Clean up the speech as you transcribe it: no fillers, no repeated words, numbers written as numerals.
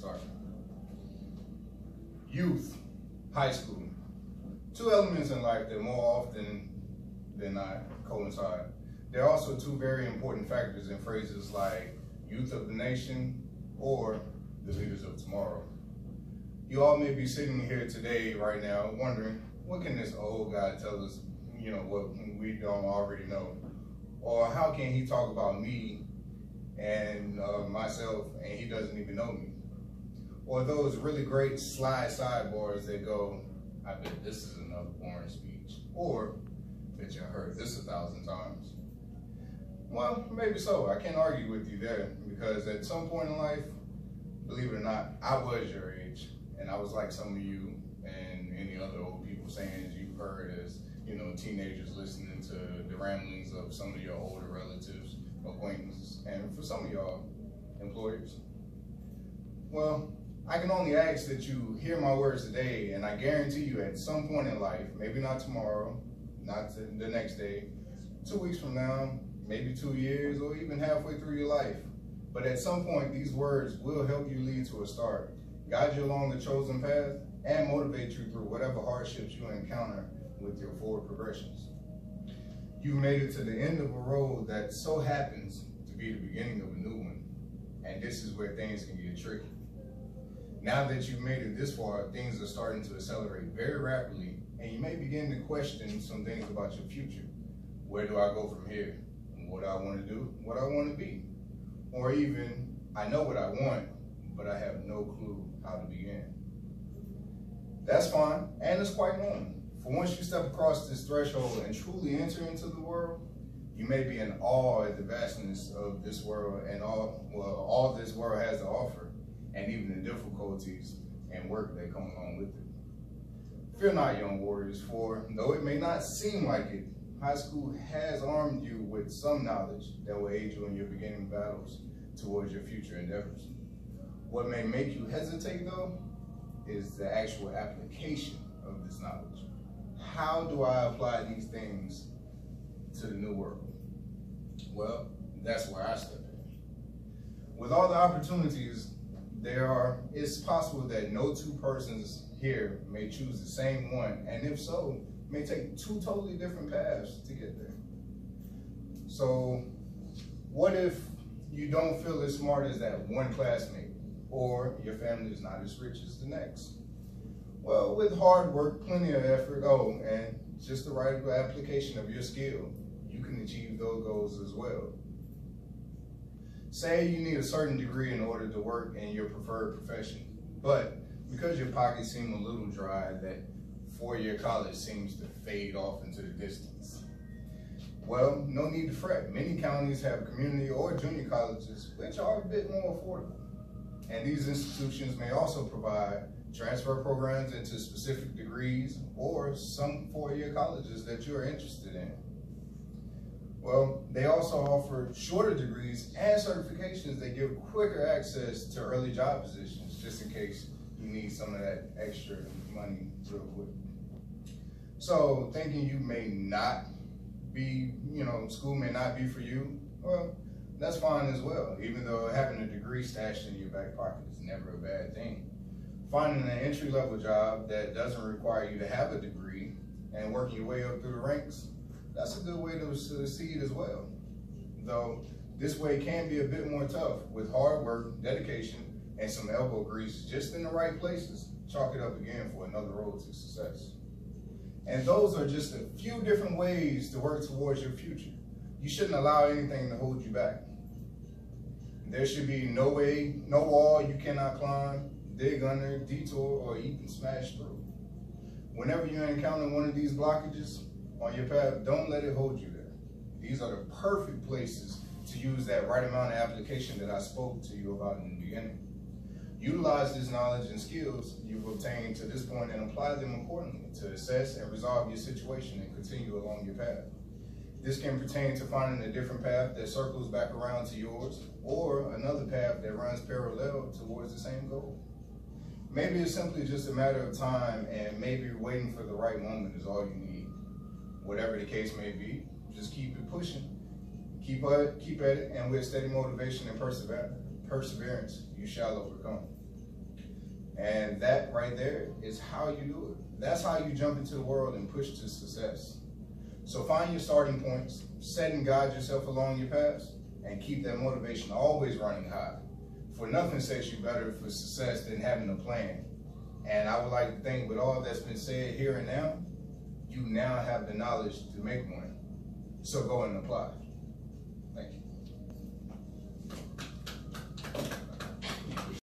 start. Youth, high school. Two elements in life that more often than not coincide. There are also two very important factors in phrases like youth of the nation or the leaders of tomorrow. You all may be sitting here today, right now, wondering, what can this old guy tell us, what we don't already know? Or how can he talk about me and myself and he doesn't even know me? Or those really great slide sidebars that go, I bet this is another boring speech. Or, bet you heard this 1,000 times. Well, maybe so. I can't argue with you there, because at some point in life, believe it or not, I was your age, and I was like some of you and any other old people saying you've heard as, teenagers listening to the ramblings of some of your older relatives, acquaintances, and for some of y'all, employers. Well, I can only ask that you hear my words today, and I guarantee you at some point in life, maybe not tomorrow, not the next day, 2 weeks from now, maybe 2 years, or even halfway through your life. But at some point, these words will help you lead to a start, guide you along the chosen path, and motivate you through whatever hardships you encounter with your forward progressions. You've made it to the end of a road that so happens to be the beginning of a new one. And this is where things can get tricky. Now that you've made it this far, things are starting to accelerate very rapidly, and you may begin to question some things about your future. Where do I go from here? What do I want to do? What I want to be? Or even, I know what I want, but I have no clue how to begin. That's fine, and it's quite normal. For once you step across this threshold and truly enter into the world, you may be in awe at the vastness of this world and all this world has to offer, and even the difficulties and work that come along with it. Fear not, young warriors, for though it may not seem like it, high school has armed you with some knowledge that will aid you in your beginning battles towards your future endeavors. What may make you hesitate, though, is the actual application of this knowledge. How do I apply these things to the new world? Well, that's where I step in. With all the opportunities it's possible that no two persons here may choose the same one, and if so, may take two totally different paths to get there. So what if you don't feel as smart as that one classmate, or your family is not as rich as the next? Well, with hard work, plenty of effort, and just the right application of your skill, you can achieve those goals as well. Say you need a certain degree in order to work in your preferred profession, but because your pockets seem a little dry, that four-year college seems to fade off into the distance. Well, no need to fret. Many counties have community or junior colleges, which are a bit more affordable. And these institutions may also provide transfer programs into specific degrees or some four-year colleges that you're interested in. Well, they also offer shorter degrees and certifications that give quicker access to early job positions, just in case you need some of that extra money real quick. So thinking you may not be, school may not be for you, well, that's fine as well, even though having a degree stashed in your back pocket is never a bad thing. Finding an entry-level job that doesn't require you to have a degree and working your way up through the ranks, that's a good way to succeed as well. Though this way can be a bit more tough with hard work, dedication, and some elbow grease just in the right places. Chalk it up again for another road to success. And those are just a few different ways to work towards your future. You shouldn't allow anything to hold you back. There should be no way, no wall you cannot climb, dig under, detour, or even smash through. Whenever you encounter one of these blockages on your path, don't let it hold you there. These are the perfect places to use that right amount of application that I spoke to you about in the beginning. Utilize this knowledge and skills you've obtained to this point and apply them accordingly to assess and resolve your situation and continue along your path. This can pertain to finding a different path that circles back around to yours, or another path that runs parallel towards the same goal. Maybe it's simply just a matter of time, and maybe waiting for the right moment is all you need. Whatever the case may be, just keep it pushing. Keep at it, and with steady motivation and perseverance, you shall overcome. And that right there is how you do it. That's how you jump into the world and push to success. So find your starting points, set and guide yourself along your path, and keep that motivation always running high. For nothing sets you better for success than having a plan. And I would like to think with all that's been said here and now, you now have the knowledge to make one. So go and apply.